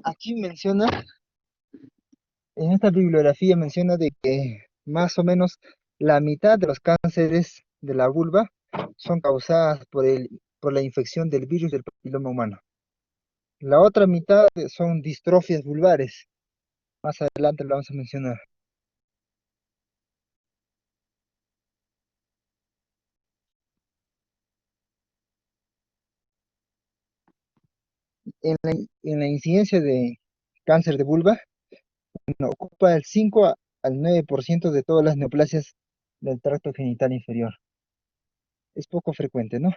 Aquí menciona, en esta bibliografía menciona de que más o menos la mitad de los cánceres de la vulva son causadas por la infección del virus del papiloma humano. La otra mitad son distrofias vulvares. Más adelante lo vamos a mencionar. En la incidencia de cáncer de vulva, no, ocupa el 5 al 9% de todas las neoplasias del tracto genital inferior. Es poco frecuente, ¿no?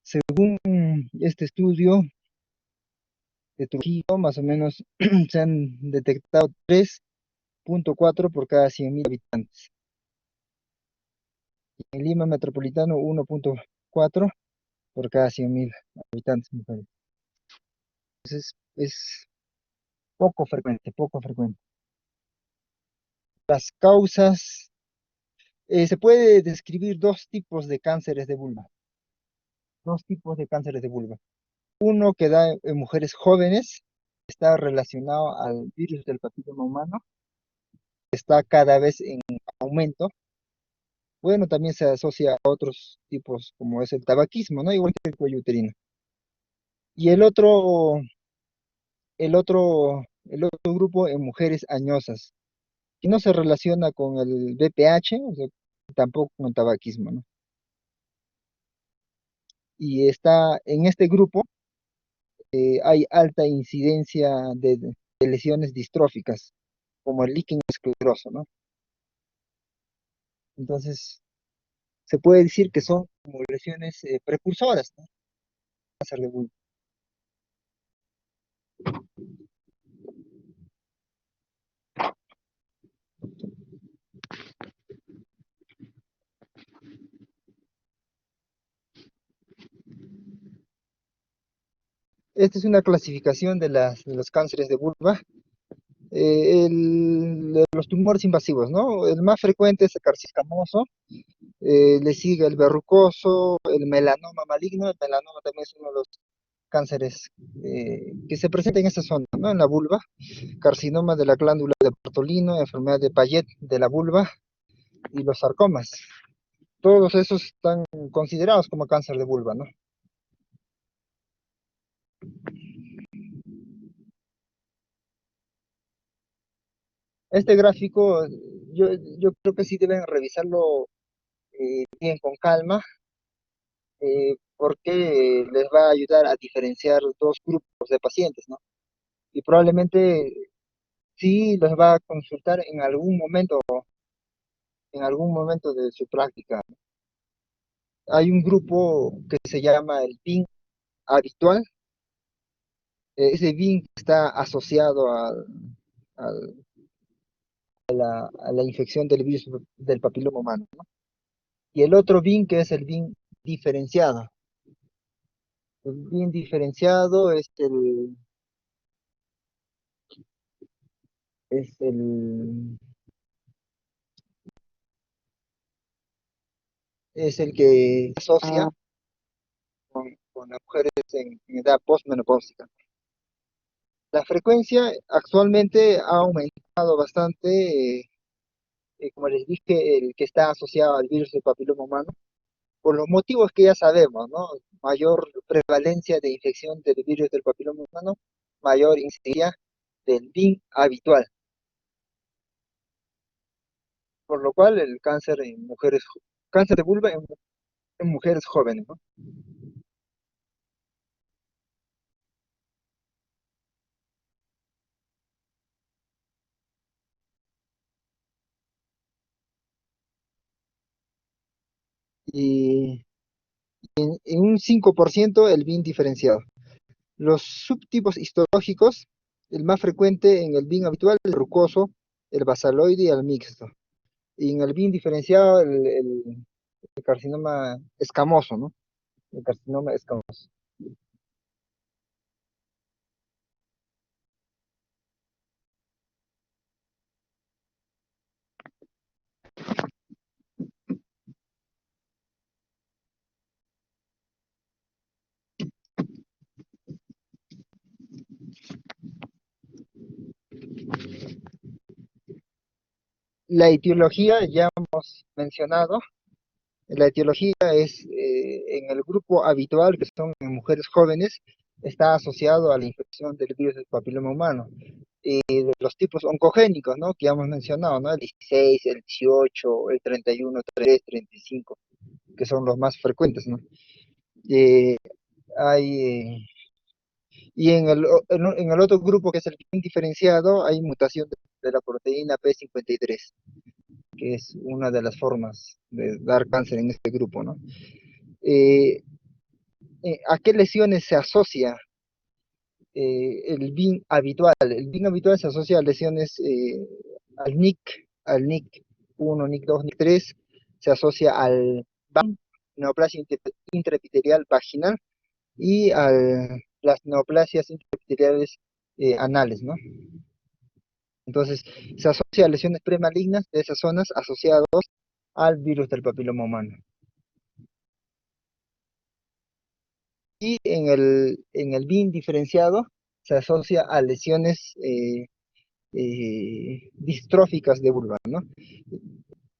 Según este estudio de Trujillo, más o menos se han detectado 3,4 por cada 100.000 habitantes. En Lima Metropolitano, 1,4 por cada 100.000 habitantes mujeres. Entonces es poco frecuente, poco frecuente. Las causas, se puede describir dos tipos de cánceres de vulva. Dos tipos de cánceres de vulva. Uno que da en mujeres jóvenes, está relacionado al virus del papiloma humano, está cada vez en aumento. Bueno, también se asocia a otros tipos como es el tabaquismo, ¿no? Igual que el cuello uterino. Y el otro grupo en mujeres añosas, que no se relaciona con el BPH, o sea, tampoco con el tabaquismo, ¿no? Y está en este grupo, hay alta incidencia de lesiones distróficas, como el líquen escleroso, ¿no? Entonces, se puede decir que son como lesiones precursoras, ¿no? Cáncer de vulva. Esta es una clasificación de los cánceres de vulva. De los tumores invasivos, ¿no? El más frecuente es el carciscamoso, le sigue el verrucoso, el melanoma maligno. El melanoma también es uno de los cánceres que se presenta en esta zona, ¿no? En la vulva, carcinoma de la glándula de Bartolino, enfermedad de Payet de la vulva y los sarcomas. Todos esos están considerados como cáncer de vulva, ¿no? Este gráfico, yo creo que sí deben revisarlo bien con calma, porque les va a ayudar a diferenciar dos grupos de pacientes, ¿no? Y probablemente sí los va a consultar en algún momento de su práctica. Hay un grupo que se llama el PIN habitual. Ese BIN está asociado a la infección del virus del papiloma humano, ¿no? Y el otro BIN, que es el BIN diferenciado. El BIN diferenciado es el que se asocia con las mujeres en edad postmenopáusica. La frecuencia actualmente ha aumentado bastante, como les dije, el que está asociado al virus del papiloma humano, por los motivos que ya sabemos, ¿no? Mayor prevalencia de infección del virus del papiloma humano, mayor incidencia del BIN habitual, por lo cual el cáncer de vulva en mujeres jóvenes, ¿no? Y en un 5% el BIN diferenciado. Los subtipos histológicos, el más frecuente en el BIN habitual, el rucoso, el basaloide y el mixto. Y en el BIN diferenciado, el carcinoma escamoso, ¿no? El carcinoma escamoso. la etiología ya hemos mencionado. La etiología es en el grupo habitual, que son en mujeres jóvenes, está asociado a la infección del virus del papiloma humano. De los tipos oncogénicos, ¿no? Que ya hemos mencionado, ¿no? El 16, el 18, el 31, 3, 35, que son los más frecuentes, ¿no? Eh, hay, y en el otro grupo, que es el bien diferenciado, hay mutación de la proteína P53, que es una de las formas de dar cáncer en este grupo, ¿no? Eh, ¿A qué lesiones se asocia el BIN habitual? El BIN habitual se asocia a lesiones al NIC 1, NIC 2, NIC 3, se asocia al BAM, neoplasia intraepitelial vaginal, y a las neoplasias intraepiteliales anales, ¿no? Entonces, se asocia a lesiones premalignas de esas zonas asociadas al virus del papiloma humano. Y en el BIN diferenciado se asocia a lesiones distróficas de vulva, ¿no?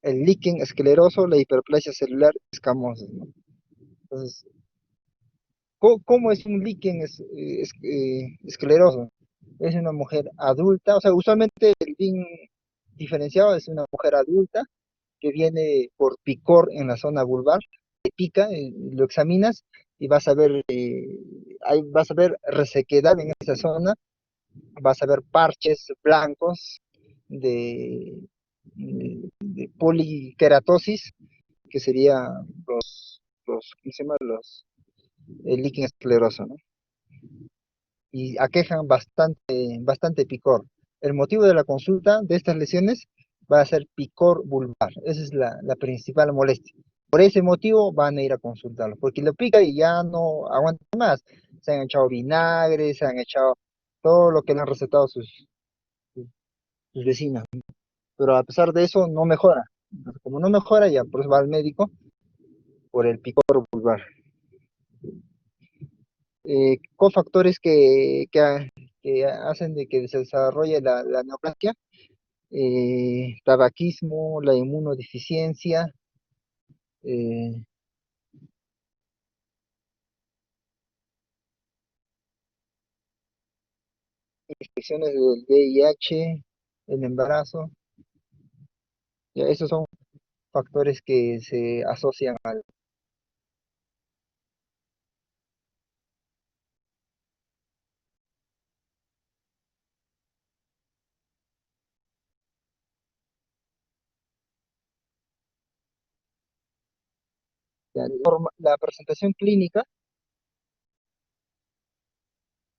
El líquen escleroso, la hiperplasia celular escamosa, ¿no? Entonces, ¿cómo es un líquen escleroso? Es una mujer adulta, o sea, usualmente el BIN diferenciado es una mujer adulta que viene por picor en la zona vulvar, te pica, lo examinas y vas a ver resequedad en esa zona, vas a ver parches blancos de poliqueratosis, que sería ¿cómo se llama? El líquen escleroso, ¿no? Y aquejan bastante picor. El motivo de la consulta de estas lesiones va a ser picor vulvar. Esa es la principal molestia. Por ese motivo van a ir a consultarlo, porque lo pica y ya no aguanta más. Se han echado vinagre, se han echado todo lo que le han recetado sus vecinas. Pero a pesar de eso no mejora. Entonces, como no mejora, ya por eso va al médico por el picor vulvar. Cofactores que hacen de que se desarrolle la neoplasia: tabaquismo, la inmunodeficiencia, eh, infecciones del VIH, el embarazo. Ya, esos son factores que se asocian a la presentación clínica.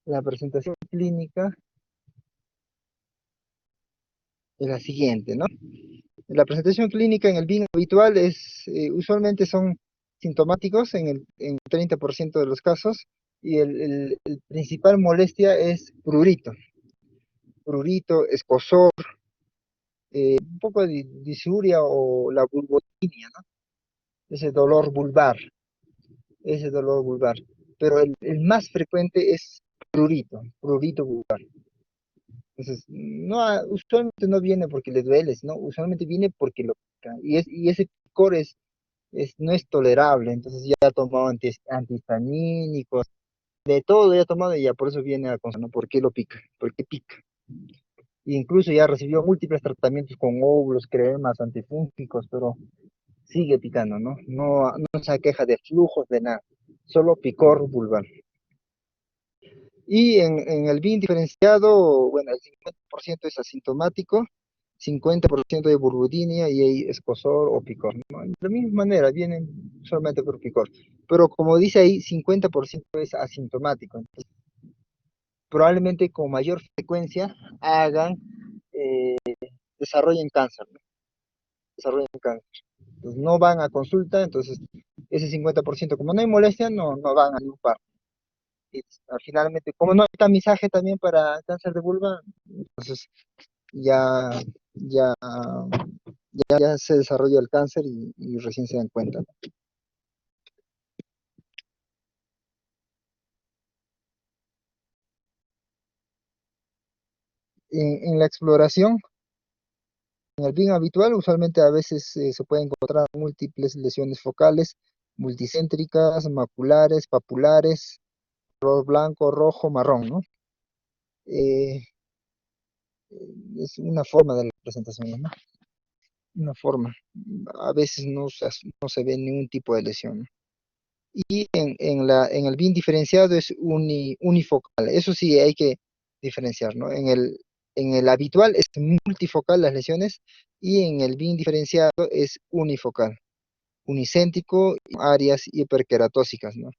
La presentación clínica es la siguiente, ¿no? La presentación clínica en el BIN habitual usualmente son sintomáticos en 30% de los casos, y el principal molestia es prurito, escozor, un poco de disuria o la vulvodynia, ¿no? Ese dolor vulvar, ese dolor vulvar. Pero el más frecuente es prurito vulvar. Entonces, no, usualmente no viene porque le duele, ¿no? Usualmente viene porque lo pica. Y ese picor no es tolerable. Entonces ya ha tomado antihistamínicos, de todo ya ha tomado, y ya por eso viene a consulta, ¿no? ¿Por qué lo pica? ¿Por qué pica? Incluso ya recibió múltiples tratamientos con óvulos, cremas, antifúngicos, pero sigue picando, ¿no? No se queja de flujos, de nada, solo picor vulvar. Y en el BIN diferenciado, bueno, el 50% es asintomático, 50% de burbudinia y hay escozor o picor, ¿no? De la misma manera, vienen solamente por picor. Pero como dice ahí, 50% es asintomático. Entonces, probablemente con mayor frecuencia hagan, eh, desarrollen cáncer, ¿no? Desarrollen cáncer. Entonces, no van a consulta, entonces ese 50%, como no hay molestia, no van a ningún par. Y finalmente, como no hay tamizaje también para cáncer de vulva, entonces ya, ya, ya se desarrolla el cáncer y recién se dan cuenta, ¿no? En la exploración, En el BIM habitual, usualmente a veces se pueden encontrar múltiples lesiones focales, multicéntricas, maculares, papulares, color blanco, rojo, marrón, ¿no? Eh, es una forma de la presentación, ¿no? Una forma. A veces no se ve ningún tipo de lesión, ¿no? Y en el BIM diferenciado es unifocal. Eso sí hay que diferenciar, ¿no? En el habitual es multifocal las lesiones y en el BIM diferenciado es unifocal, unicéntrico, áreas hiperqueratóxicas, ¿no?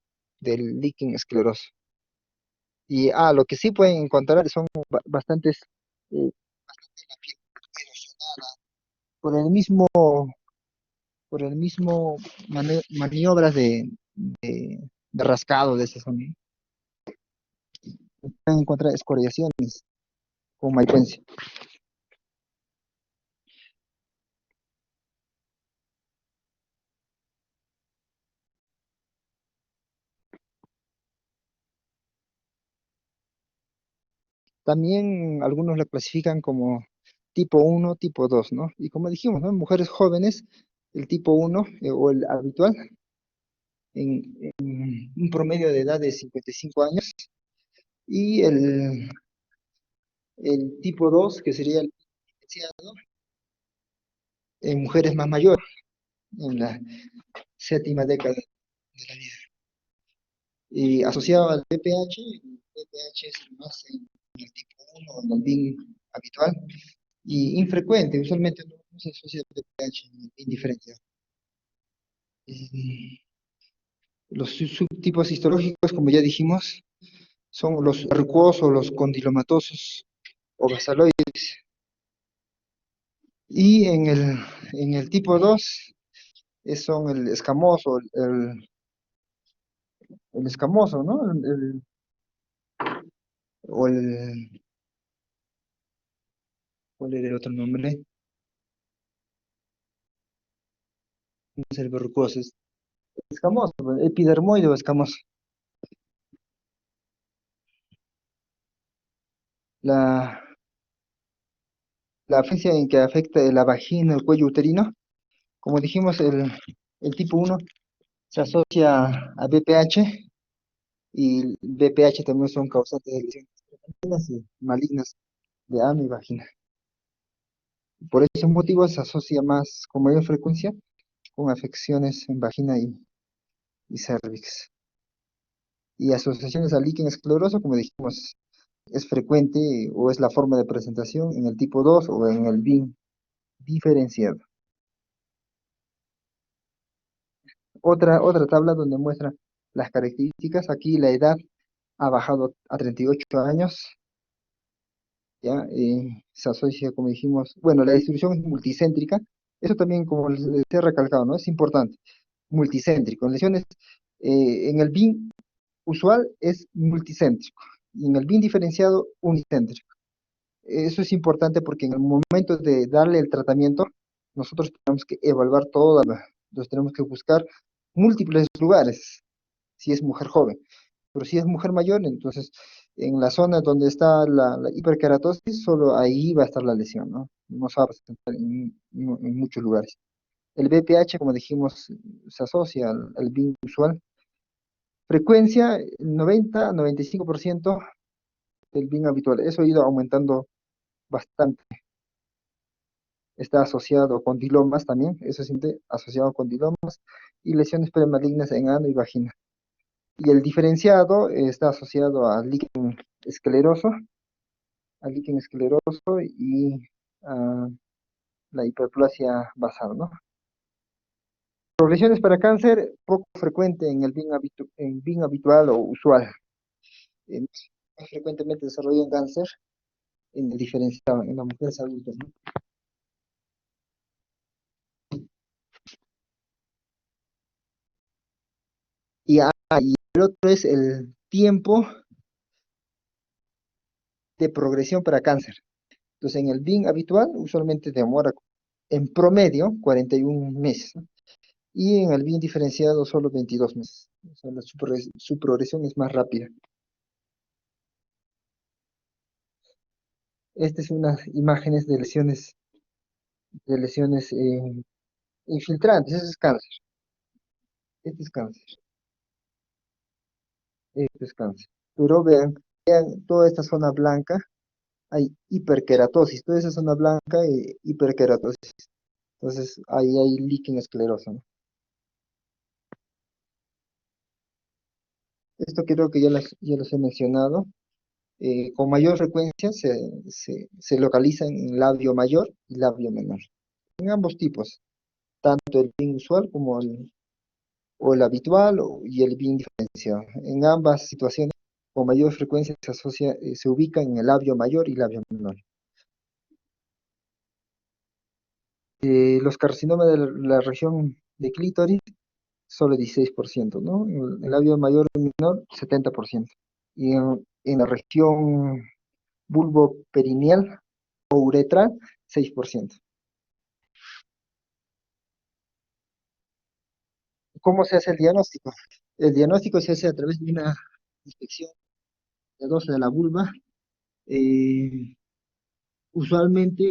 Del líquen escleroso. Y lo que sí pueden encontrar son bastantes eh, erosionada por el mismo maniobras de rascado de esa zona. Pueden encontrar escoriaciones con frecuencia. También algunos la clasifican como tipo uno, tipo 2, ¿no? Y como dijimos, ¿no? Mujeres jóvenes, el tipo uno o el habitual, en un promedio de edad de 55 años, y el tipo 2 que sería el diferenciado, en mujeres más mayores, en la séptima década de la vida. Y asociado al BPH, el BPH es más en el tipo uno, en el BIM habitual, y infrecuente, usualmente no se asocia al BPH en el BIM diferenciado. Eh, Los subtipos histológicos, como ya dijimos, son los verrucosos, los condilomatosos o basaloides. Y en el tipo 2 son el escamoso, el escamoso, ¿no? O el, ¿cuál era el otro nombre? No es el verrucoso, es escamoso, epidermoide o escamoso. La, la afección en que afecta la vagina, el cuello uterino, como dijimos, el tipo uno se asocia a BPH y el BPH también son causantes de lesiones malignas de ano y vagina. Por esos motivos se asocia más con mayor frecuencia con afecciones en vagina y cervix. Y asociaciones al líquen escleroso, como dijimos, es frecuente o es la forma de presentación en el tipo 2 o en el BIM diferenciado. Otra tabla donde muestra las características. Aquí la edad ha bajado a 38 años, ¿ya? Se asocia, como dijimos, bueno, la distribución es multicéntrica. Eso también, como les he recalcado, ¿no? Es importante. Multicéntrico. En lesiones, en el BIM usual es multicéntrico y en el BIM diferenciado unicéntrico. Eso es importante porque en el momento de darle el tratamiento, nosotros tenemos que evaluar entonces tenemos que buscar múltiples lugares, si es mujer joven. Pero si es mujer mayor, entonces en la zona donde está la hiperkeratosis, solo ahí va a estar la lesión, ¿no? No se va a presentar en muchos lugares. El BPH, como dijimos, se asocia al BIM usual. Frecuencia, 90-95% del BIM habitual. Eso ha ido aumentando bastante. Está asociado con dilomas también, eso es asociado con dilomas y lesiones premalignas en ano y vagina. Y el diferenciado está asociado escleroso, al líquen escleroso y a la hiperplasia basal, ¿no? Progresiones para cáncer, poco frecuente en el en BIM habitual o usual. Eh, Más frecuentemente desarrolla un cáncer en el diferenciado, en las mujeres adultas, ¿no? Y el otro es el tiempo de progresión para cáncer. Entonces, en el BIM habitual, usualmente demora en promedio 41 meses, ¿no? Y en el BIM diferenciado solo 22 meses. O sea, su progresión es más rápida. Estas son unas imágenes de lesiones de lesiones infiltrantes. Ese es cáncer. Este es cáncer. Este es cáncer. Pero vean toda esta zona blanca, hay hiperkeratosis. Toda esa zona blanca, hiperkeratosis. Entonces, ahí hay líquen esclerosa, ¿no? Esto creo que ya los he mencionado. Con mayor frecuencia se localiza en labio mayor y labio menor. En ambos tipos, tanto el BIM usual como o el habitual y el BIM diferenciado. En ambas situaciones, con mayor frecuencia se ubica en el labio mayor y labio menor. Los carcinomas de la región de clítoris, solo 16%, ¿no? En el labio mayor y menor, 70%. Y en la región bulboperineal o uretral, 6%. ¿Cómo se hace el diagnóstico? El diagnóstico se hace a través de una inspección cuidadosa de la vulva. Eh, Usualmente,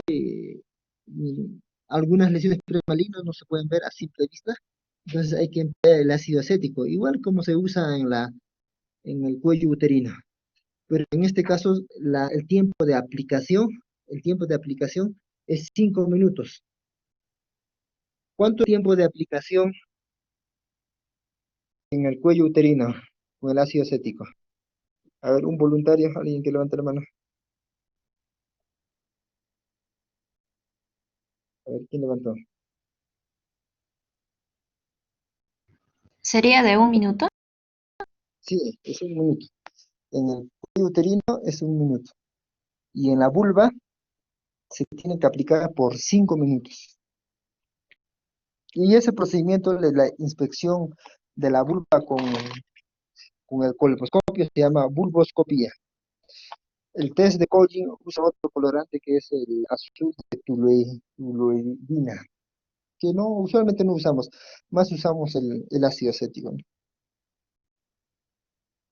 mm, algunas lesiones premalignas no se pueden ver a simple vista, entonces hay que emplear el ácido acético, igual como se usa en el cuello uterino. Pero en este caso, el tiempo de aplicación es 5 minutos. ¿Cuánto tiempo de aplicación en el cuello uterino con el ácido acético? A ver, un voluntario, alguien que levante la mano. A ver, ¿quién levantó? ¿Sería de 1 minuto? Sí, es un minuto. En el cuello uterino es un minuto. Y en la vulva se tiene que aplicar por 5 minutos. Y ese procedimiento de la inspección de la vulva con el colposcopio se llama vulvoscopía. El test de Coggin usa otro colorante que es el azul de toluidina, que no, usualmente no usamos, más usamos el ácido acético, ¿no?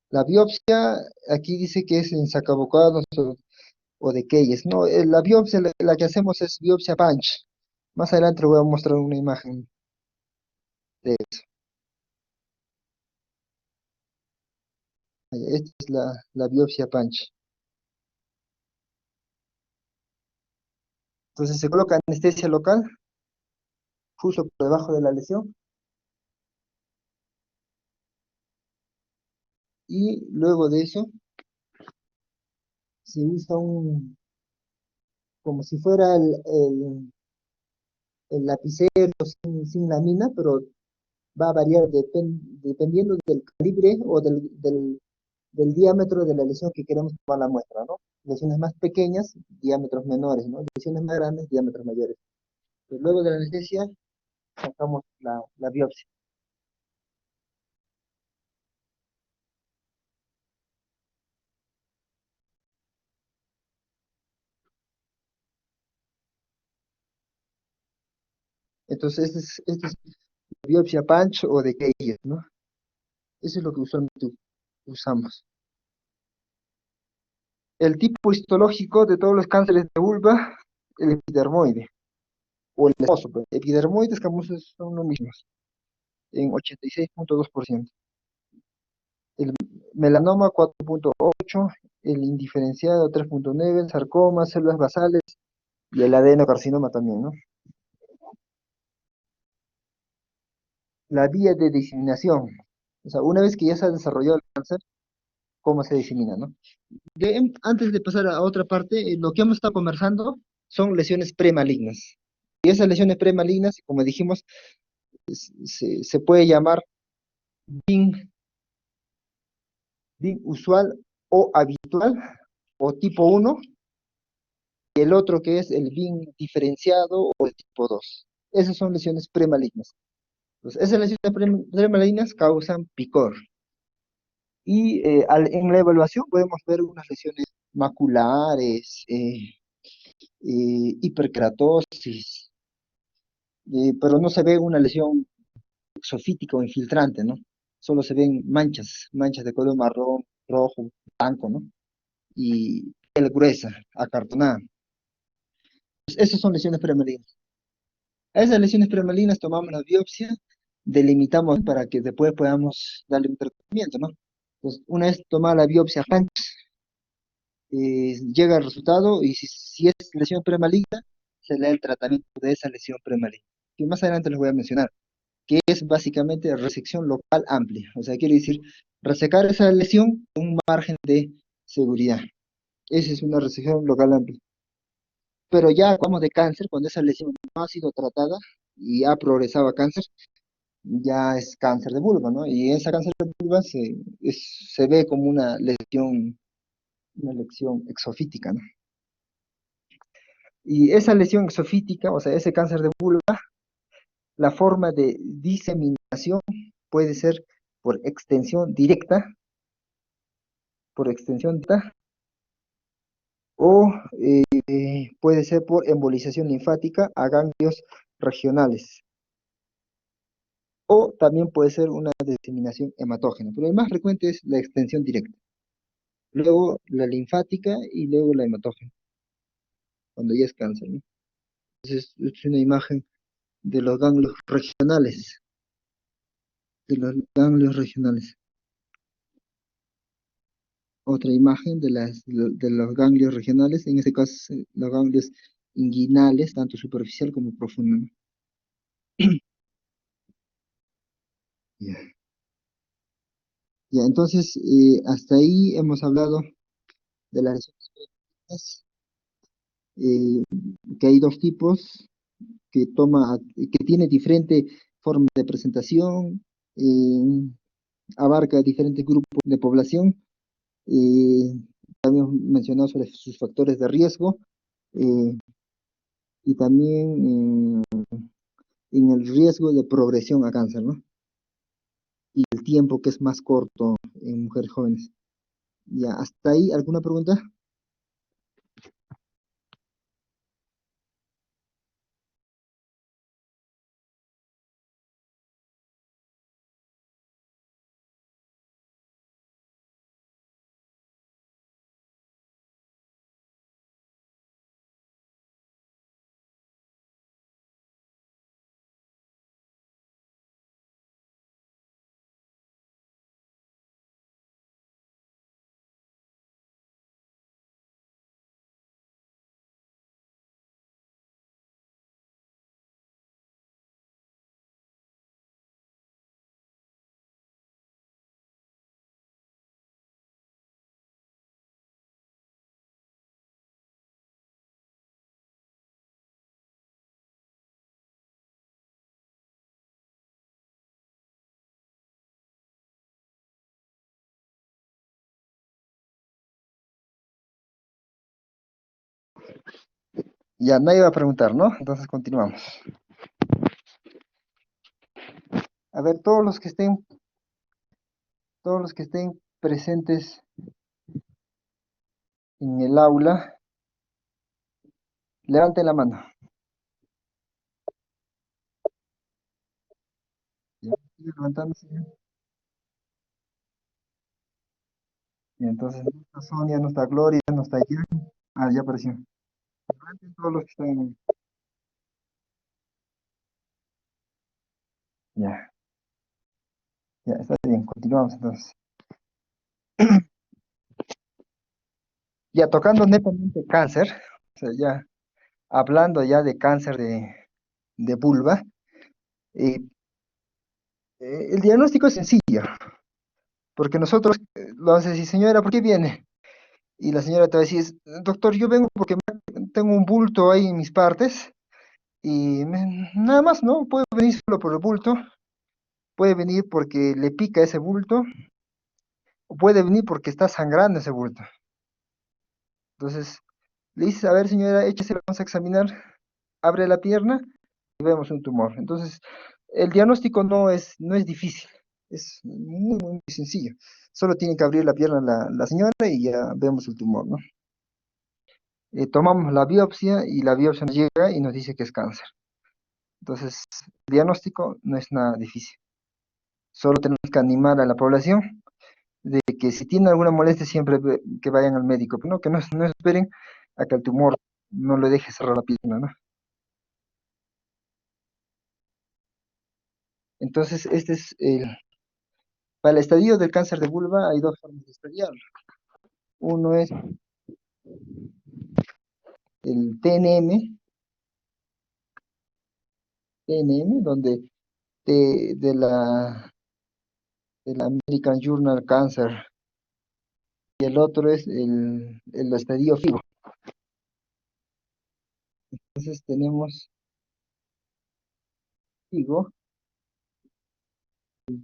La biopsia, aquí dice que es en sacabocados o de Keyes, no, la biopsia, la que hacemos es biopsia punch. Más adelante le voy a mostrar una imagen de eso. Esta es la biopsia punch. Entonces se coloca anestesia local, justo por debajo de la lesión, y luego de eso se usa como si fuera el lapicero sin lámina, pero va a variar dependiendo del calibre o del diámetro de la lesión que queremos tomar la muestra, ¿no? Lesiones más pequeñas, diámetros menores, ¿no? Lesiones más grandes, diámetros mayores. Pues luego de la anestesia, sacamos la biopsia. Entonces, esta es biopsia punch o de Keyes, ¿no? Eso es lo que usualmente usamos. El tipo histológico de todos los cánceres de vulva, el epidermoide, o el escamoso, pues. Epidermoides, escamosos son los mismos, en 86,2%. El melanoma 4,8%, el indiferenciado 3,9%, el sarcoma, células basales y el adenocarcinoma también, ¿no? La vía de diseminación, o sea, una vez que ya se ha desarrollado el cáncer, ¿cómo se disemina, no? Antes de pasar a otra parte, lo que hemos estado conversando son lesiones premalignas. Y esas lesiones premalignas, como dijimos, se puede llamar BIM, BIM usual o habitual o tipo 1, y el otro que es el BIM diferenciado o el tipo 2. Esas son lesiones premalignas. Entonces, esas lesiones premalignas causan picor. Y en la evaluación podemos ver unas lesiones maculares, hiperkeratosis, pero no se ve una lesión sofítica o infiltrante, ¿no? Solo se ven manchas de color marrón, rojo, blanco, ¿no? Y piel gruesa, acartonada. Pues esas son lesiones premalignas. A esas lesiones premalignas tomamos la biopsia, delimitamos para que después podamos darle un tratamiento, ¿no? Entonces, una vez tomada la biopsia, llega el resultado y si es lesión premaligna, se le da el tratamiento de esa lesión premaligna, que más adelante les voy a mencionar, que es básicamente resección local amplia. O sea, quiere decir resecar esa lesión con un margen de seguridad. Esa es una resección local amplia. Pero ya cuando de cáncer, cuando esa lesión no ha sido tratada y ha progresado a cáncer, ya es cáncer de vulva, ¿no? Y esa cáncer de vulva se ve como una lesión exofítica, ¿no? Y esa lesión exofítica, o sea, ese cáncer de vulva, la forma de diseminación puede ser por extensión directa, por extensión directa, o puede ser por embolización linfática a ganglios regionales, o también puede ser una diseminación hematógena, pero el más frecuente es la extensión directa, luego la linfática y luego la hematógena, cuando ya es cáncer, ¿no? Entonces, es una imagen de los ganglios regionales, de los ganglios regionales. Otra imagen de los ganglios regionales, en este caso los ganglios inguinales, tanto superficial como profundo, ¿no? Ya, ya, entonces, hasta ahí hemos hablado de las lesiones clínicas, eh, que hay dos tipos, que tiene diferente forma de presentación, abarca diferentes grupos de población, eh, también mencionado sobre sus factores de riesgo, eh, y también en el riesgo de progresión a cáncer, ¿no? Y el tiempo que es más corto en mujeres jóvenes. Ya, hasta ahí, ¿alguna pregunta? Ya, nadie va a preguntar, ¿no? Entonces continuamos. A ver, todos los que estén presentes en el aula, levanten la mano. Ya, sigue levantándose. Y entonces no está Sonia, no está Gloria, no está Jan. Ah, ya apareció. Levanten todos los que están en... Ya, ya, está bien, continuamos entonces. Ya tocando netamente cáncer, o sea, ya hablando ya de cáncer de vulva, eh, el diagnóstico es sencillo, porque nosotros lo vamos a decir, señora, ¿por qué viene? Y la señora te va a decir, doctor, yo vengo porque tengo un bulto ahí en mis partes y nada más, ¿no? Puede venir solo por el bulto, puede venir porque le pica ese bulto, o puede venir porque está sangrando ese bulto. Entonces, le dices, a ver, señora, échese, vamos a examinar, abre la pierna y vemos un tumor. Entonces, el diagnóstico no es difícil, es muy, muy, muy sencillo. Solo tiene que abrir la pierna la señora y ya vemos el tumor, ¿no? Tomamos la biopsia y la biopsia nos llega y nos dice que es cáncer. Entonces, el diagnóstico no es nada difícil. Solo tenemos que animar a la población de que si tienen alguna molestia siempre que vayan al médico, pero no esperen a que el tumor no le deje cerrar la pierna, ¿no? Entonces, para el estadio del cáncer de vulva hay dos formas de estadiarlo. Uno es el TNM, donde de la American Journal Cancer, y el otro es el estadio FIGO. Entonces tenemos FIGO, el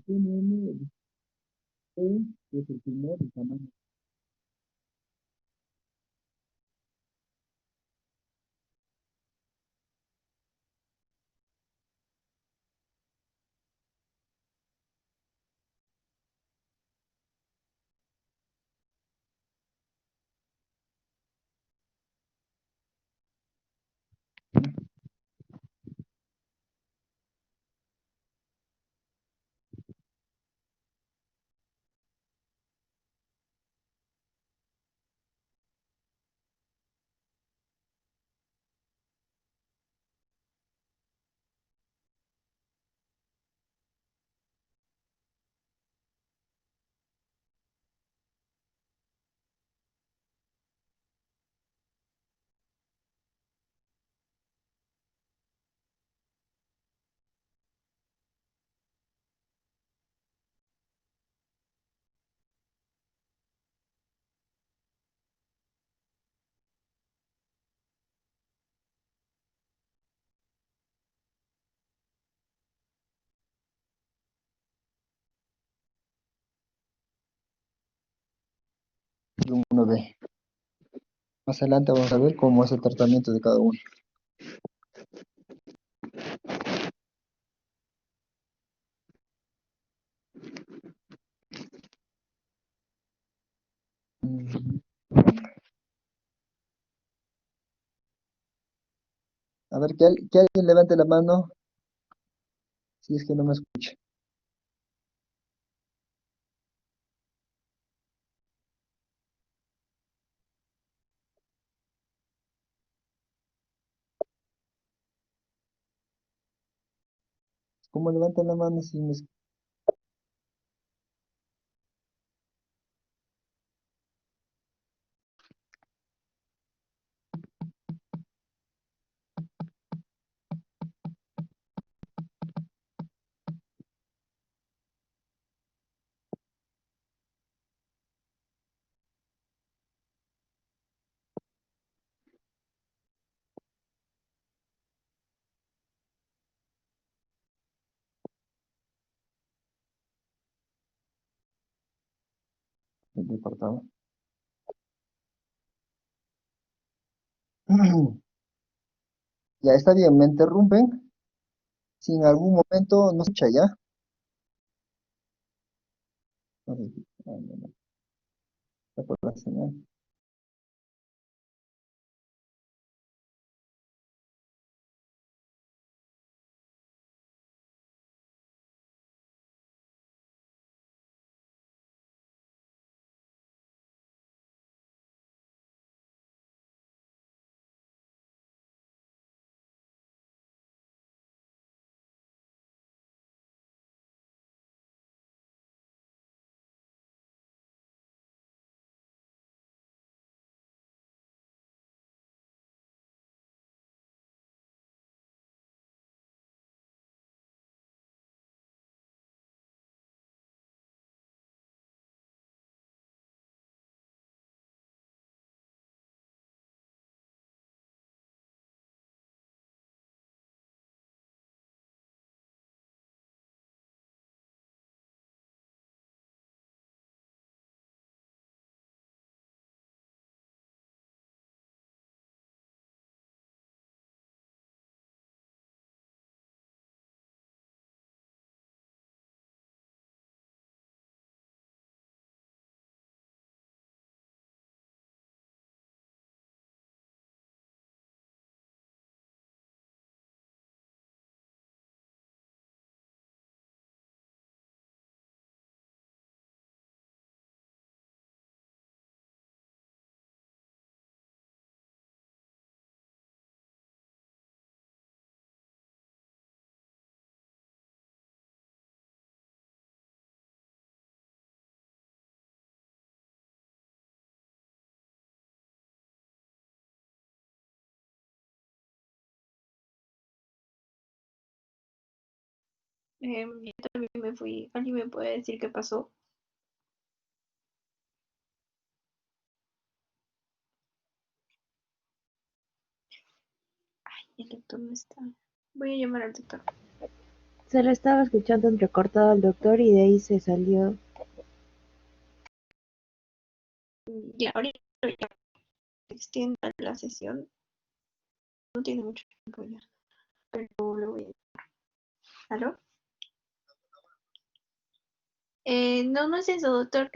TNM, el T, que es el primer, el tamaño y uno B. Más adelante vamos a ver cómo es el tratamiento de cada uno. Mm, A ver, que alguien levante la mano si es que no me escucha. ¿Cómo levantan la mano si me he cortado? Ya está bien, me interrumpen. Si en algún momento no se escucha ya. No sé no, no, está por la señal. Yo también me fui. ¿Alguien me puede decir qué pasó? El doctor no está. Voy a llamar al doctor. Se le estaba escuchando entrecortado al doctor y de ahí se salió. Ya, ahorita ya extienda la sesión. No tiene mucho tiempo ya. Pero le voy a... ¿Aló? No, no es eso, doctor.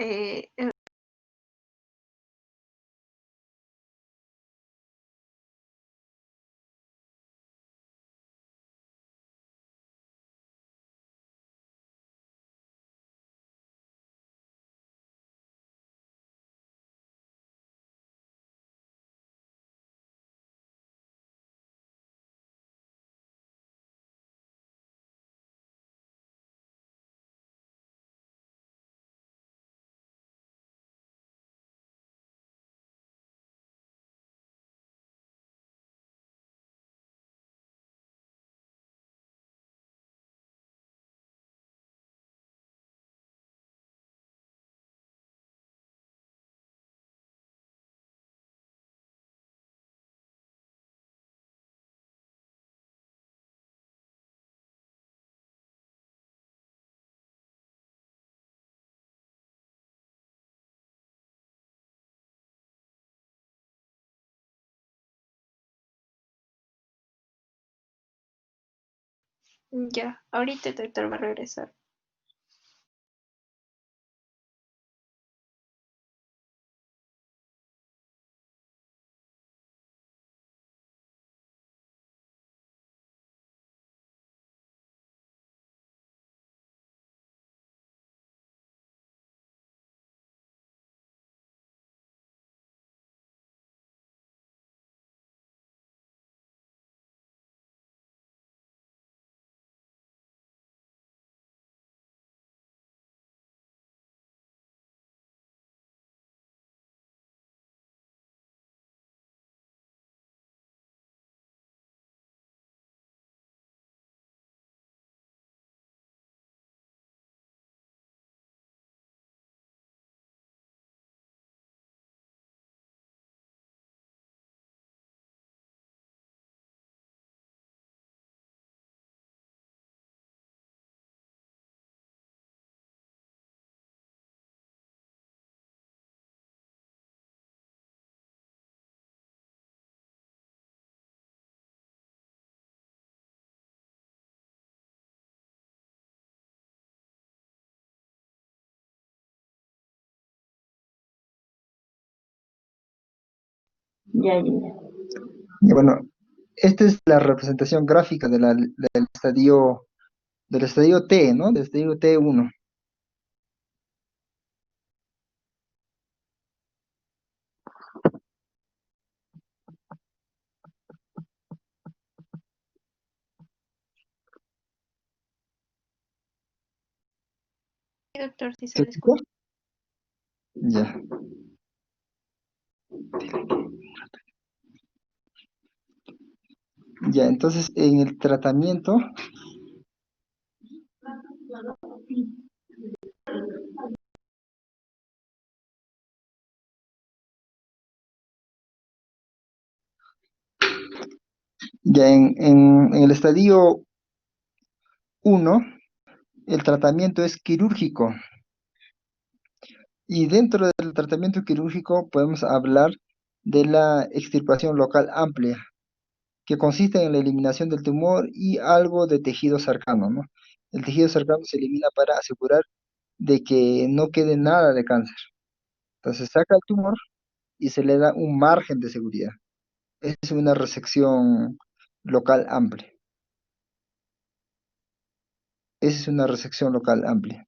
Ya, ahorita el doctor va a regresar. Ya, ya, ya. Y bueno, esta es la representación gráfica del estadio T, ¿no? Del estadio T1. Sí, doctor, sí se ¿Se le escucha? escucha. Ya, ya, entonces en el tratamiento, ya en el estadio 1, el tratamiento es quirúrgico. Y dentro del tratamiento quirúrgico podemos hablar de la extirpación local amplia, que consiste en la eliminación del tumor y algo de tejido cercano, ¿no? El tejido cercano se elimina para asegurar de que no quede nada de cáncer. Entonces saca el tumor y se le da un margen de seguridad. Es una resección local amplia. Esa es una resección local amplia.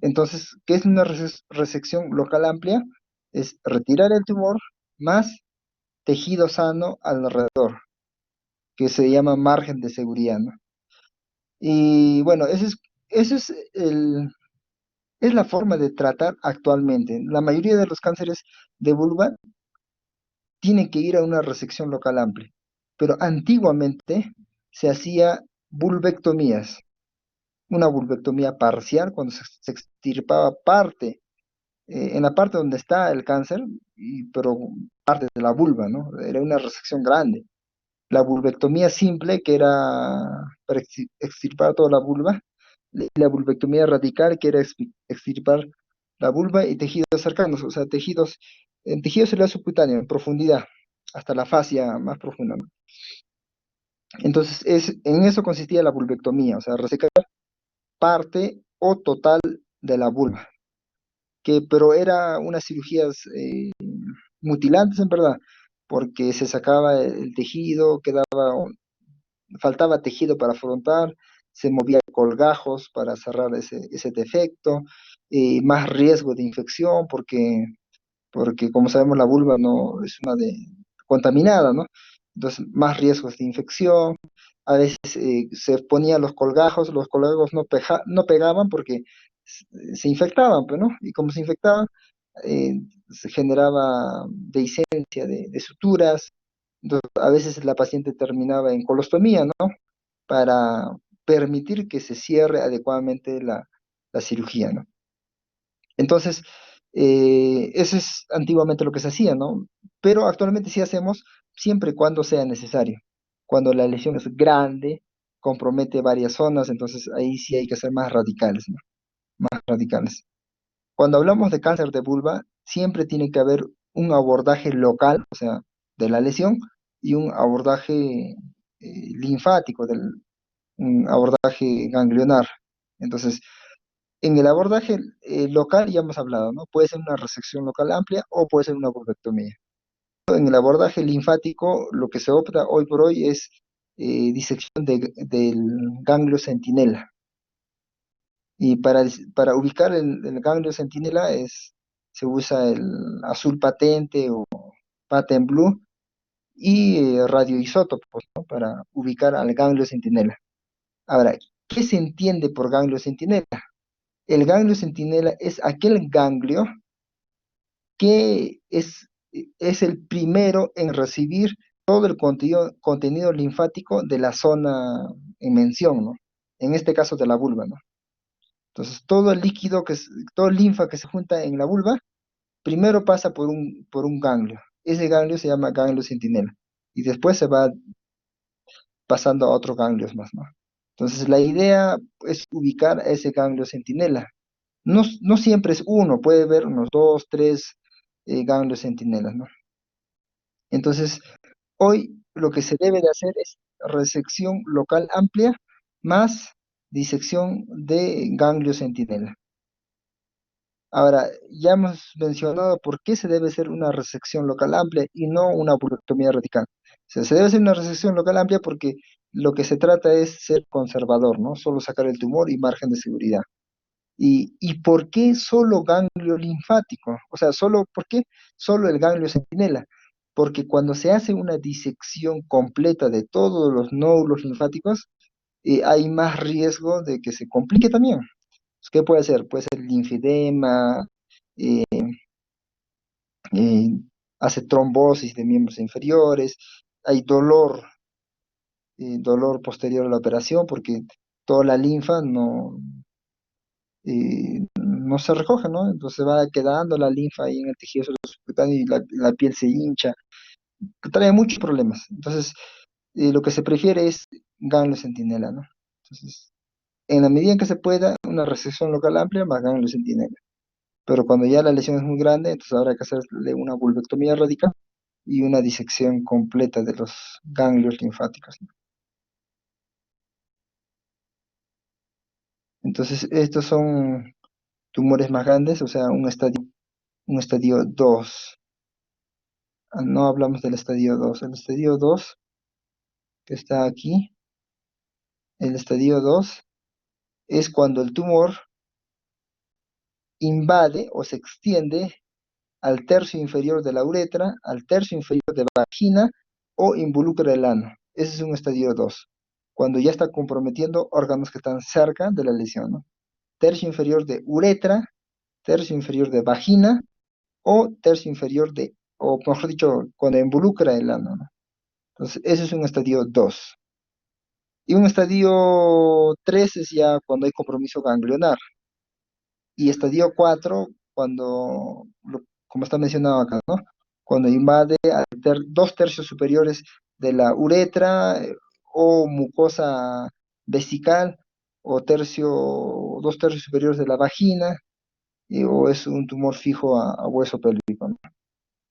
Entonces, ¿qué es una resección local amplia? Es retirar el tumor más tejido sano alrededor, que se llama margen de seguridad, ¿no? Y bueno, ese es es la forma de tratar actualmente. La mayoría de los cánceres de vulva tienen que ir a una resección local amplia, pero antiguamente se hacía vulvectomías. Una vulvectomía parcial cuando se extirpaba parte, en la parte donde está el cáncer, pero parte de la vulva, ¿no? Era una resección grande. La vulvectomía simple, que era para extirpar toda la vulva, y la vulvectomía radical, que era extirpar la vulva y tejidos cercanos, o sea, tejidos, en tejido celular subcutáneo, en profundidad, hasta la fascia más profunda, ¿no? Entonces, en eso consistía la vulvectomía, o sea, resecar parte o total de la vulva, pero era unas cirugías mutilantes en verdad, porque se sacaba el tejido, faltaba tejido para afrontar, se movía colgajos para cerrar ese defecto, más riesgo de infección, porque como sabemos la vulva no es una de contaminada, ¿no? Entonces, más riesgos de infección. A veces se ponían los colgajos no pegaban porque se infectaban, pues, ¿no? Y como se infectaban, eh, se generaba dehiscencia de suturas. Entonces, a veces la paciente terminaba en colostomía, ¿no? Para permitir que se cierre adecuadamente la cirugía, ¿no? Entonces, eso es antiguamente lo que se hacía, ¿no? Pero actualmente sí hacemos siempre y cuando sea necesario. Cuando la lesión es grande, compromete varias zonas, entonces ahí sí hay que ser más radicales, ¿no? Más radicales. Cuando hablamos de cáncer de vulva, siempre tiene que haber un abordaje local, o sea, de la lesión, y un abordaje linfático, un abordaje ganglionar. Entonces, en el abordaje local ya hemos hablado, ¿no? Puede ser una resección local amplia o puede ser una vulvectomía. En el abordaje linfático, lo que se opta hoy por hoy es disección del ganglio centinela. Y para ubicar el ganglio centinela se usa el azul patente o patent blue y radioisótopos, ¿no? Para ubicar al ganglio centinela. Ahora, ¿qué se entiende por ganglio centinela? El ganglio centinela es aquel ganglio que es el primero en recibir todo el contenido linfático de la zona en mención, ¿no? En este caso de la vulva, ¿no? Entonces, todo el líquido, todo el linfa que se junta en la vulva, primero pasa por un ganglio. Ese ganglio se llama ganglio centinela. Y después se va pasando a otros ganglios más, ¿no? Entonces, la idea es ubicar a ese ganglio centinela. No siempre es uno, puede haber unos dos, tres ganglios centinelas, ¿no? Entonces, hoy lo que se debe de hacer es resección local amplia más disección de ganglio centinela. Ahora, ya hemos mencionado por qué se debe hacer una resección local amplia y no una vulvectomía radical. O sea, se debe hacer una resección local amplia porque lo que se trata es ser conservador, ¿no? Solo sacar el tumor y margen de seguridad. ¿Y por qué solo ganglio linfático? O sea, ¿por qué solo el ganglio centinela? Porque cuando se hace una disección completa de todos los nódulos linfáticos, hay más riesgo de que se complique también. ¿Qué puede ser? Puede ser linfedema, eh, eh, hace trombosis de miembros inferiores, hay dolor posterior a la operación porque toda la linfa no se recoge, ¿no? Entonces va quedando la linfa ahí en el tejido subcutáneo y la piel se hincha, que trae muchos problemas. Entonces, lo que se prefiere es ganglio centinela, ¿no? Entonces, en la medida en que se pueda, una resección local amplia más ganglio centinela. Pero cuando ya la lesión es muy grande, entonces habrá que hacerle una vulvectomía radical y una disección completa de los ganglios linfáticos, ¿no? Entonces, estos son tumores más grandes, o sea, un estadio 2. No hablamos del estadio 2. El estadio 2 que está aquí, el estadio 2 es cuando el tumor invade o se extiende al tercio inferior de la uretra, al tercio inferior de vagina o involucra el ano. Ese es un estadio 2, cuando ya está comprometiendo órganos que están cerca de la lesión, ¿no? Tercio inferior de uretra, tercio inferior de vagina o tercio inferior o mejor dicho, cuando involucra el ano, ¿no? Entonces, ese es un estadio 2. Y un estadio 3 es ya cuando hay compromiso ganglionar. Y estadio 4 cuando, como está mencionado acá, ¿no? Cuando invade a 2 tercios superiores de la uretra o mucosa vesical o 2 tercios superiores de la vagina o es un tumor fijo a hueso pélvico, ¿no?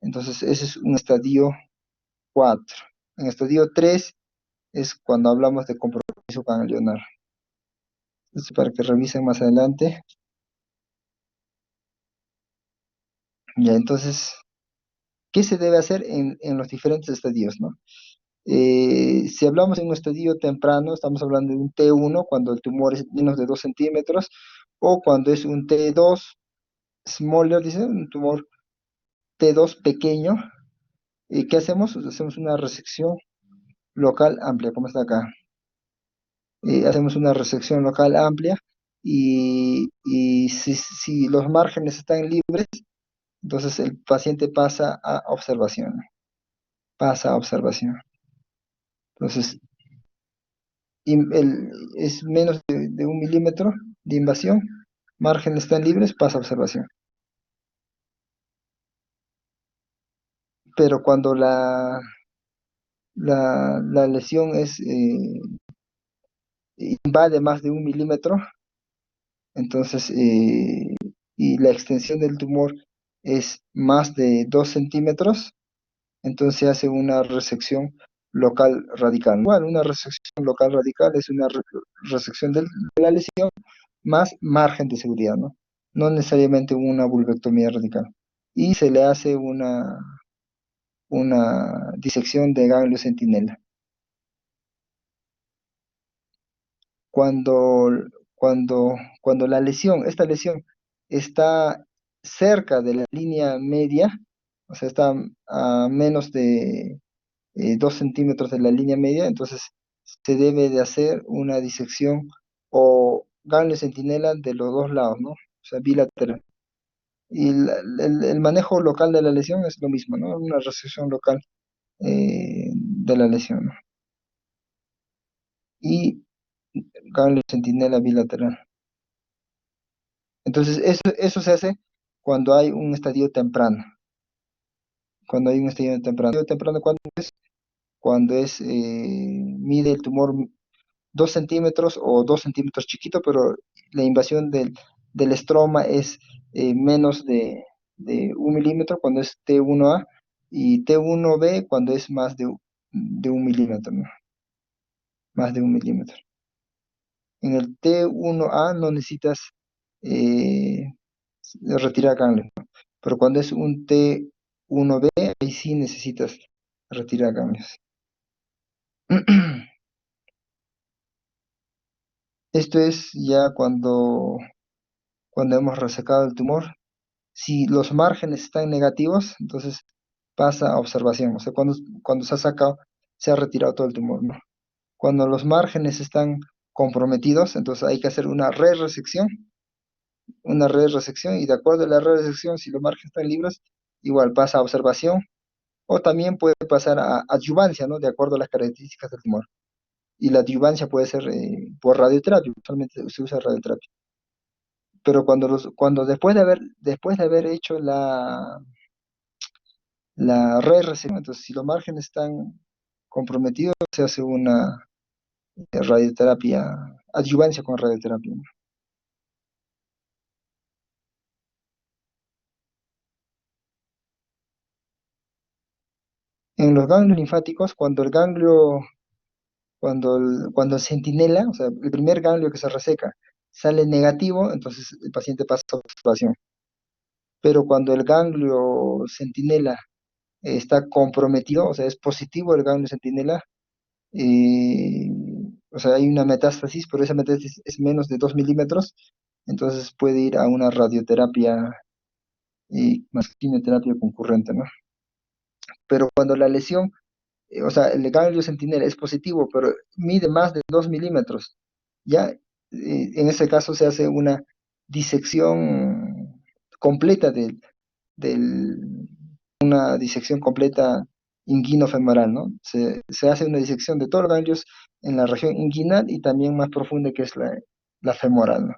Entonces ese es un estadio 4. En estadio 3 es cuando hablamos de compromiso ganglionar. Esto para que revisen más adelante. Ya, entonces, ¿qué se debe hacer en los diferentes estadios, ¿no? Si hablamos de un estadio temprano, estamos hablando de un T1 cuando el tumor es menos de 2 centímetros, o cuando es un T2 smaller, dice, un tumor T2 pequeño. ¿Qué hacemos? Hacemos una resección local amplia, como está acá. Hacemos una resección local amplia y si los márgenes están libres, entonces el paciente pasa a observación, pasa a observación. Entonces, es menos de 1 milímetro de invasión, márgenes están libres, pasa a observación. Pero cuando la lesión invade más de 1 milímetro, entonces, y la extensión del tumor es más de 2 centímetros, entonces se hace una resección local radical. Igual, una resección local radical es una resección de la lesión más margen de seguridad, ¿no? No necesariamente una vulvectomía radical. Y se le hace una disección de ganglio centinela. Cuando, cuando esta lesión está cerca de la línea media, o sea, está a menos de 2 centímetros de la línea media, entonces se debe de hacer una disección o ganglio centinela de los dos lados, ¿no? O sea, bilateral. Y el manejo local de la lesión es lo mismo, ¿no? Una resección local de la lesión, ¿no? Y ganglio centinela bilateral. Entonces, eso se hace cuando hay un estadio temprano. Cuando hay un estadio temprano. ¿Estadio temprano cuándo es? Cuando mide el tumor 2 centímetros o 2 centímetros chiquito, pero la invasión del estroma es menos de 1 milímetro cuando es T1A y T1B cuando es más de 1 milímetro, ¿no? Más de 1 milímetro. En el T1A no necesitas eh, retirar ganglios, ¿no? Pero cuando es un T1B, ahí sí necesitas retirar ganglios. Esto es ya cuando hemos resecado el tumor. Si los márgenes están negativos, entonces pasa a observación. O sea, cuando se ha sacado, se ha retirado todo el tumor, ¿no? Cuando los márgenes están comprometidos, entonces hay que hacer una resección y de acuerdo a la resección, si los márgenes están libres, igual pasa a observación o también puede pasar a adyuvancia, ¿no? De acuerdo a las características del tumor. Y la adyuvancia puede ser por radioterapia, usualmente se usa radioterapia. Pero cuando después de haber hecho la resección, entonces si los márgenes están comprometidos, se hace una radioterapia, adyuvancia con radioterapia, ¿no? En los ganglios linfáticos, cuando el centinela, o sea, el primer ganglio que se reseca, sale negativo, entonces el paciente pasa a observación. Pero cuando el ganglio centinela está comprometido, o sea, es positivo el ganglio centinela, eh, o sea, hay una metástasis, pero esa metástasis es menos de 2 milímetros, entonces puede ir a una radioterapia más quimioterapia concurrente, ¿no? Pero cuando la lesión, o sea, el ganglio centinela es positivo, pero mide más de 2 milímetros, ya en ese caso se hace una disección completa una disección completa inguinofemoral, ¿no? Se hace una disección de todos los ganglios en la región inguinal y también más profunda que es la femoral, ¿no?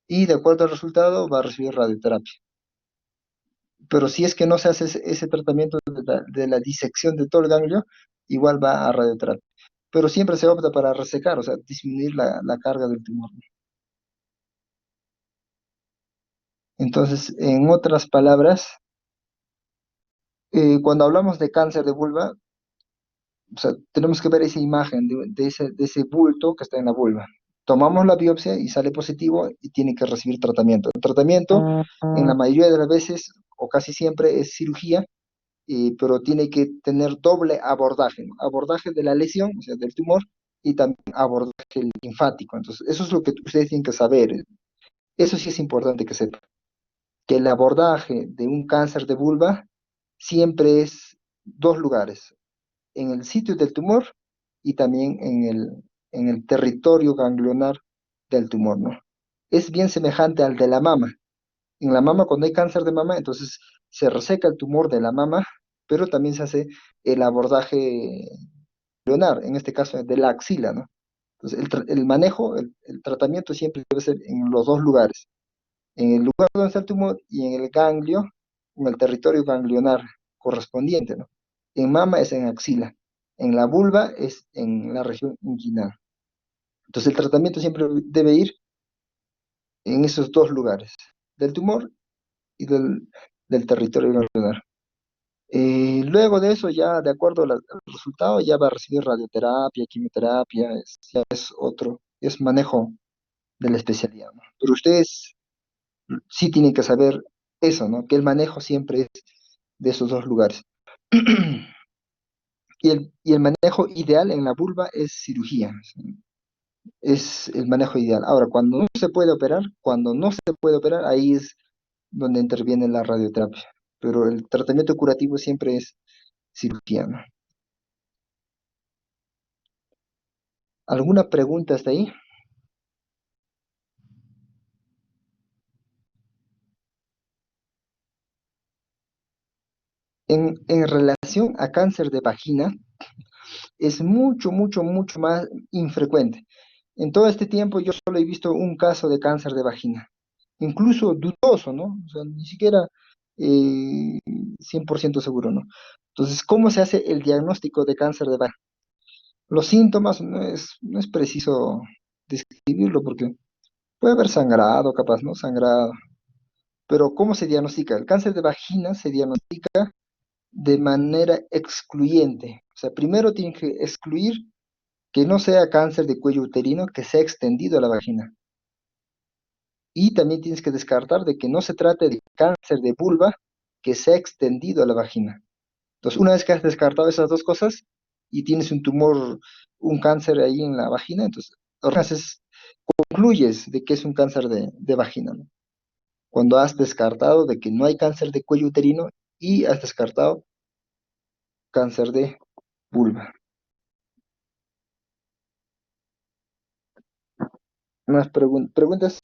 Y de acuerdo al resultado va a recibir radioterapia. Pero si es que no se hace ese tratamiento de la disección de todo el ganglio, igual va a radioterapia. Pero siempre se opta para resecar, o sea, disminuir la carga del tumor, ¿no? Entonces, en otras palabras, cuando hablamos de cáncer de vulva, o sea, tenemos que ver esa imagen de ese bulto que está en la vulva. Tomamos la biopsia y sale positivo y tiene que recibir tratamiento. El tratamiento, en la mayoría de las veces, o casi siempre, es cirugía, pero tiene que tener doble abordaje, ¿no? Abordaje de la lesión, o sea, del tumor, y también abordaje linfático. Entonces, eso es lo que ustedes tienen que saber. Eso sí es importante que sepan, que el abordaje de un cáncer de vulva siempre es dos lugares, en el sitio del tumor y también en el territorio ganglionar del tumor, ¿no? Es bien semejante al de la mama. En la mama, cuando hay cáncer de mama, entonces se reseca el tumor de la mama, pero también se hace el abordaje ganglionar, en este caso de la axila, ¿no? Entonces, el manejo, el tratamiento siempre debe ser en los dos lugares, en el lugar donde está el tumor y en el ganglio, en el territorio ganglionar correspondiente, ¿no? En mama es en axila, en la vulva es en la región inguinal. Entonces el tratamiento siempre debe ir en esos dos lugares, del tumor y del territorio ganglionar. Luego de eso, ya de acuerdo al resultado, ya va a recibir radioterapia, quimioterapia, ya es otro, es manejo de la especialidad, ¿no? Pero ustedes sí tienen que saber eso, ¿no? Que el manejo siempre es de esos dos lugares. Y el manejo ideal en la vulva es cirugía, ¿sí? Es el manejo ideal. Ahora, cuando no se puede operar, ahí es donde interviene la radioterapia. Pero el tratamiento curativo siempre es cirugía, ¿no? ¿Alguna pregunta hasta ahí? En relación a cáncer de vagina, es mucho, mucho, mucho más infrecuente. En todo este tiempo yo solo he visto un caso de cáncer de vagina, incluso dudoso, ¿no? O sea, ni siquiera 100% seguro, ¿no? Entonces, ¿cómo se hace el diagnóstico de cáncer de vagina? Los síntomas no es preciso describirlo porque puede haber sangrado, capaz, ¿no? Sangrado. Pero ¿cómo se diagnostica? El cáncer de vagina se diagnostica de manera excluyente. O sea, primero tienen que excluir que no sea cáncer de cuello uterino que sea extendido a la vagina. Y también tienes que descartar de que no se trate de cáncer de vulva que sea extendido a la vagina. Entonces, una vez que has descartado esas dos cosas y tienes un tumor, un cáncer ahí en la vagina, entonces concluyes de que es un cáncer de vagina, ¿no? Cuando has descartado de que no hay cáncer de cuello uterino y has descartado cáncer de vulva. ¿Más preguntas?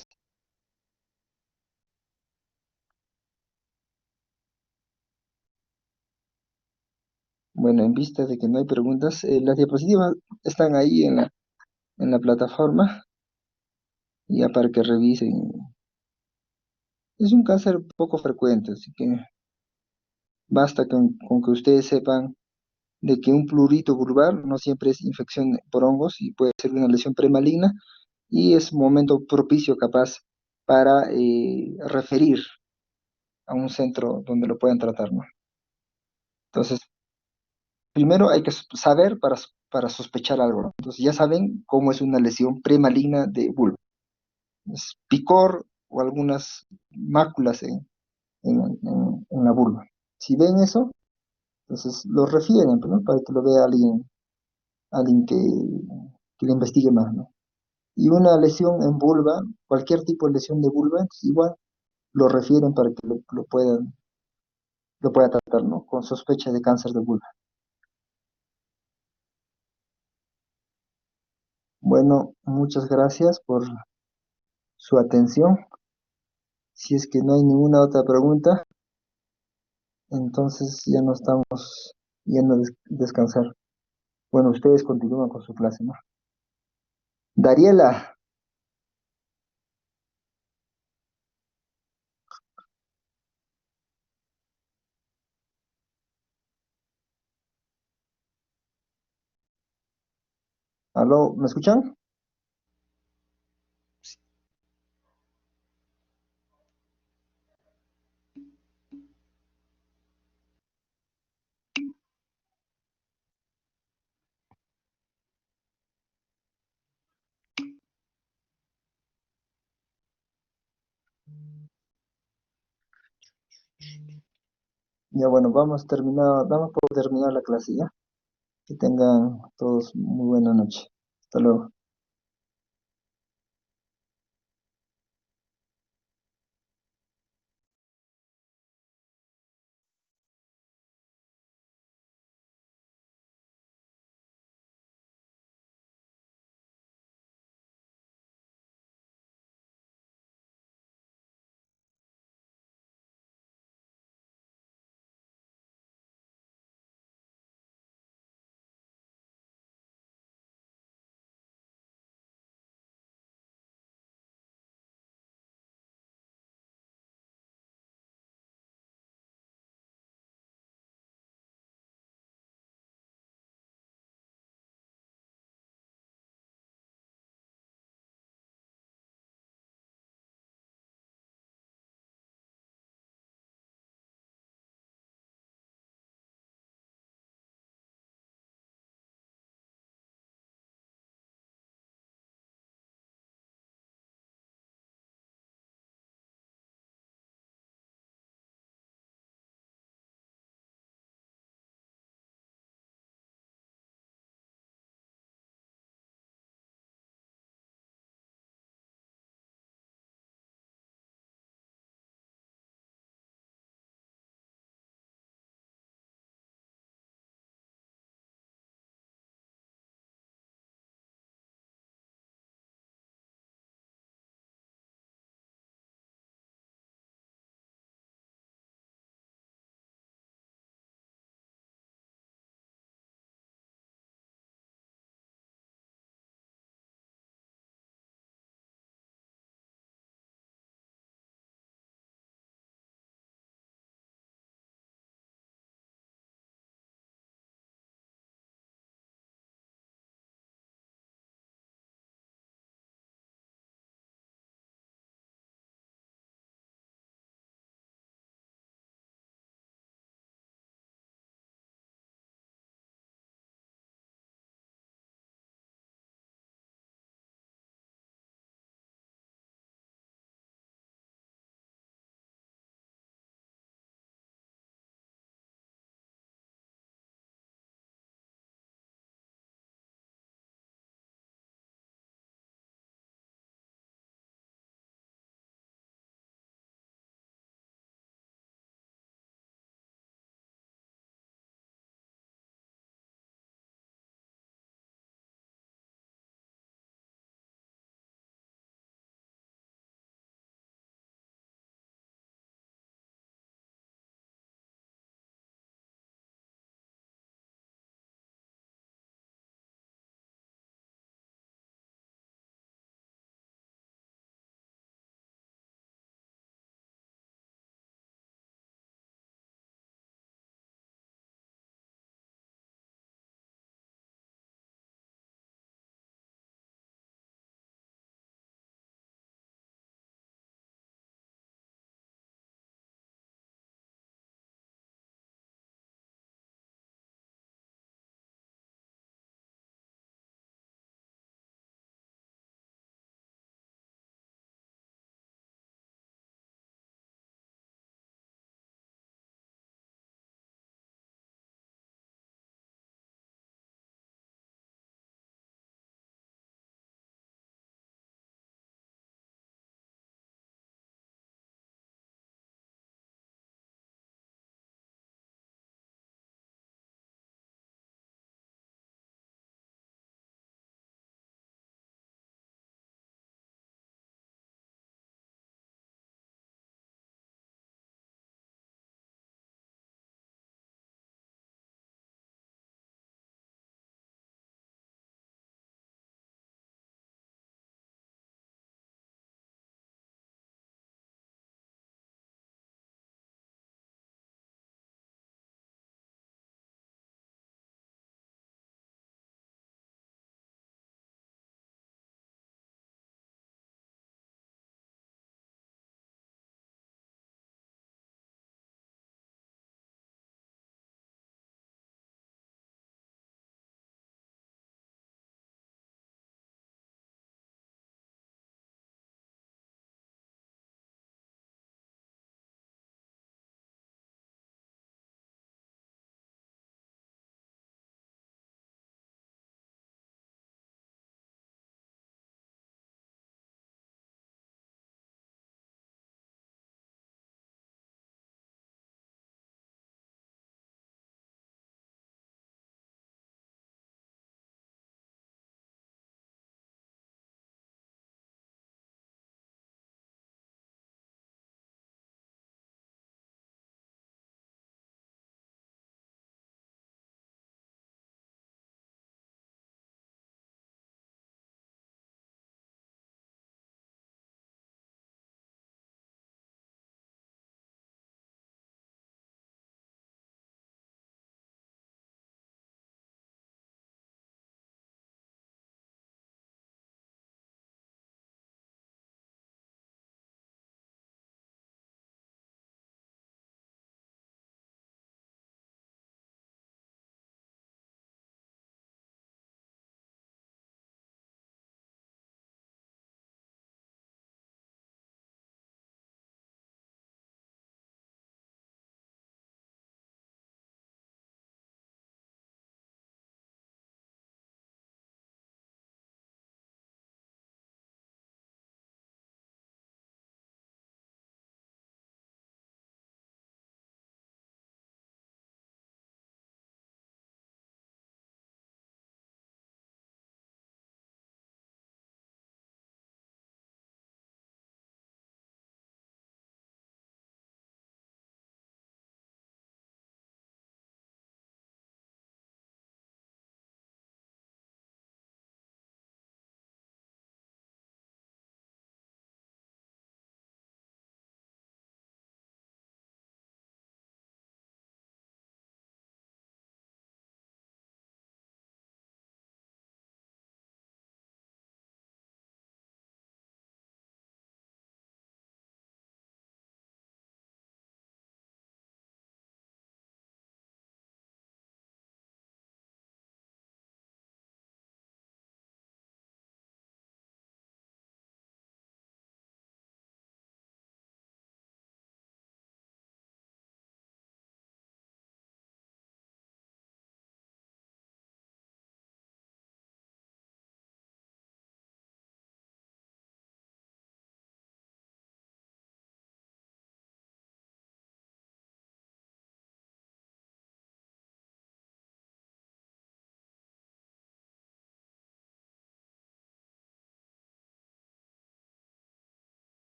Bueno, en vista de que no hay preguntas, las diapositivas están ahí en la plataforma, ya para que revisen. Es un cáncer poco frecuente, así que basta con que ustedes sepan de que un plurito vulvar no siempre es infección por hongos y puede ser una lesión premaligna y es un momento propicio capaz para referir a un centro donde lo puedan tratar, ¿no? Entonces, primero hay que saber para sospechar algo, ¿no? Entonces ya saben cómo es una lesión premaligna de vulva. Es picor o algunas máculas en la vulva. Si ven eso, entonces lo refieren, pues, ¿no? Para que lo vea alguien que lo investigue más, ¿no? Y una lesión en vulva, cualquier tipo de lesión de vulva, entonces igual lo refieren para que lo pueda tratar, ¿no? Con sospecha de cáncer de vulva. Bueno, muchas gracias por su atención. Si es que no hay ninguna otra pregunta, Entonces ya no estamos yendo a descansar. Bueno, ustedes continúan con su clase, ¿no? Dariela, ¿aló? ¿Me escuchan? Ya bueno, vamos por terminar la clase ya. Que tengan todos muy buena noche. Hasta luego.